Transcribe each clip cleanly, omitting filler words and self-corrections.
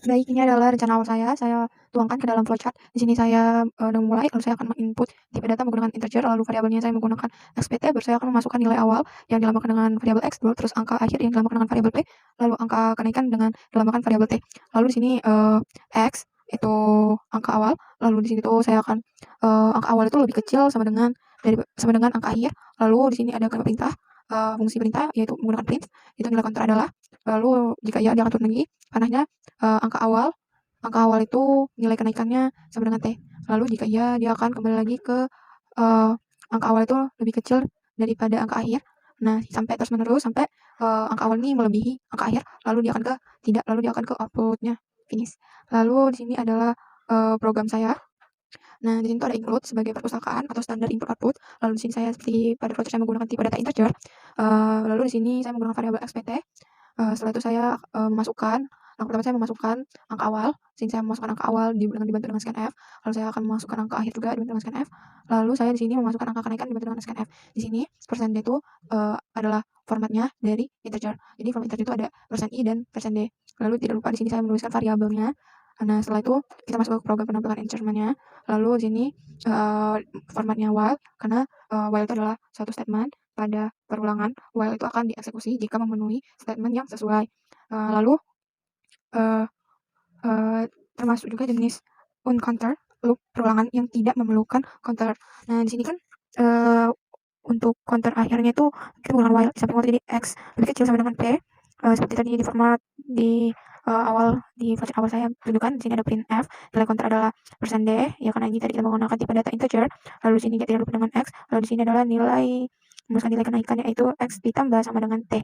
Baik, ini adalah rencana awal saya tuangkan ke dalam flowchart. Di sini saya, udah mulai, lalu saya akan meng-input tipe data menggunakan integer, lalu variabelnya saya menggunakan XPT, baru saya akan memasukkan nilai awal yang dilambangkan dengan variabel X dulu, terus angka akhir yang dilambangkan dengan variabel P, lalu angka kenaikan dengan dilambangkan variabel T. Lalu di sini, X itu angka awal, lalu di sini tuh saya akan, angka awal itu lebih kecil sama dengan angka akhir, lalu di sini ada kalimat perintah, fungsi perintah yaitu menggunakan print, itu nilai counter adalah, lalu jika iya dia akan turun lagi panahnya angka awal itu nilai kenaikannya sama dengan T. Lalu jika iya, dia akan kembali lagi ke uh, angka awal itu lebih kecil daripada angka akhir. Nah, sampai terus menerus sampai angka awal ini melebihi angka akhir, lalu dia akan ke tidak, lalu dia akan ke outputnya finish. Lalu di sini adalah program saya. Nah, di sini tuh ada include sebagai perpustakaan atau standar input output. Lalu di sini saya seperti pada flowchart saya menggunakan tipe data integer. Lalu di sini saya menggunakan variabel XPT. Setelah itu saya, memasukkan langkah pertama saya memasukkan angka awal, sini saya memasukkan angka awal dibantu dengan scanf, lalu saya akan memasukkan angka akhir juga dibantu dengan scanf, lalu saya di sini memasukkan angka kenaikan dibantu dengan scanf. Di sini persen %d itu, adalah formatnya dari integer. Jadi format integer itu ada persen %i dan persen %d. Lalu tidak lupa di sini saya menuliskan variabelnya. Nah, setelah itu kita masuk ke program penampilan instrumennya. Lalu di sini, formatnya while karena, while itu adalah suatu statement pada perulangan. While itu akan dieksekusi jika memenuhi statement yang sesuai. Lalu, eee eee, termasuk juga jenis uncounter, loop perulangan yang tidak memerlukan counter. Nah, di sini kan, eee, untuk counter akhirnya itu kita menggunakan while, di samping while tadi X lebih kecil sama dengan P, seperti tadi di format di, di flowchart awal saya tunjukkan. Di sini ada printf, nilai counter adalah persen %d, ya karena ini tadi kita menggunakan tipe data integer, lalu di sini tidak lupa dengan X, lalu di sini adalah merumuskan nilai kenaikannya yaitu X ditambah sama dengan T.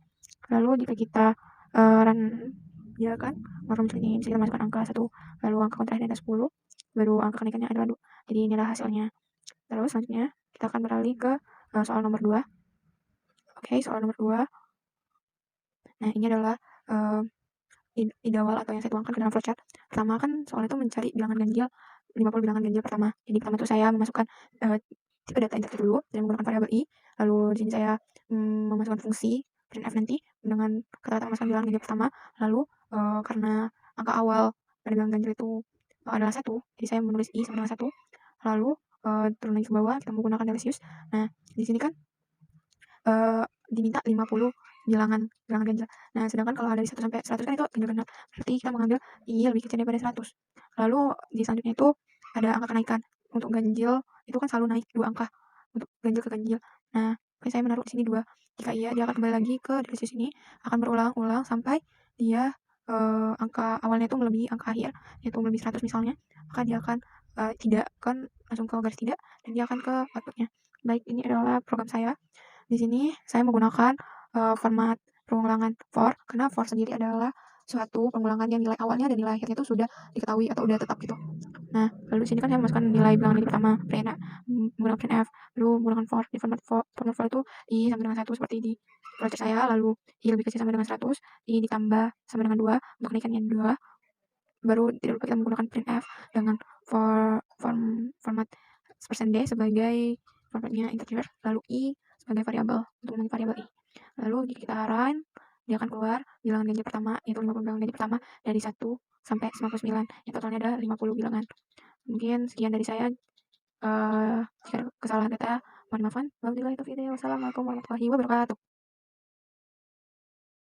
Lalu jika kita, run biarkan merumuskan ini, bisa kita masukkan angka 1, lalu angka counter akhirnya ada 10, baru angka kenaikannya adalah 2. Jadi inilah hasilnya. Terus selanjutnya kita akan beralih ke, soal nomor 2. Oke, soal nomor 2. Nah, ini adalah, ide awal atau yang saya tuangkan ke dalam flowchart. Pertama kan soal itu mencari bilangan ganjil, 50 bilangan ganjil pertama. Jadi pertama tuh saya memasukkan, tipe data integer dulu dengan menggunakan variabel i, lalu di sini saya, memasukkan fungsi printf nanti dengan kata-kata memasukkan bilangan ganjil pertama, lalu, karena angka awal pada bilangan ganjil itu, adalah 1, jadi saya menulis i sama dengan 1, lalu, turun lagi ke bawah kita menggunakan delicious. Nah, di sini kan diminta 50 bilangan ganjil. Nah, sedangkan kalau dari 1 sampai 100 kan itu ganjil genap. Berarti kita mengambil i lebih kecil daripada 100. Lalu di selanjutnya itu ada angka kenaikan. Untuk ganjil itu kan selalu naik 2 angka untuk ganjil ke ganjil. Nah, saya menaruh di sini 2. Jika iya, dia akan kembali lagi ke dari sini, akan berulang-ulang sampai dia, angka awalnya itu melebihi angka akhir, yaitu melebihi 100 misalnya, maka dia akan, tidak, kan langsung ke garis tidak, dan dia akan ke outputnya. Baik, ini adalah program saya. Di sini saya menggunakan, format pengulangan for, karena for sendiri adalah suatu pengulangan yang nilai awalnya dan nilai akhirnya itu sudah diketahui atau udah tetap gitu. Nah, lalu di sini kan saya memasukkan nilai bilangan ini pertama, menggunakan printf, lalu menggunakan for, di format for itu i sama dengan 1 seperti di flowchart saya, lalu i lebih kecil sama dengan 100, i ditambah sama dengan 2, untuk kenaikannya 2, baru tidak lupa kita menggunakan printf dengan format persen %d sebagai formatnya integer, lalu i sebagai variabel untuk mengenai variabel i. Lalu jika kita run, dia akan keluar bilangan ganjil pertama, yaitu 50 bilangan ganjil pertama dari 1 sampai 99, yang totalnya ada 50 bilangan. Mungkin sekian dari saya. Jika ada kesalahan kata mohon dimaafkan. Wabillahi taufiq hidayah. Wassalamualaikum warahmatullahi wabarakatuh.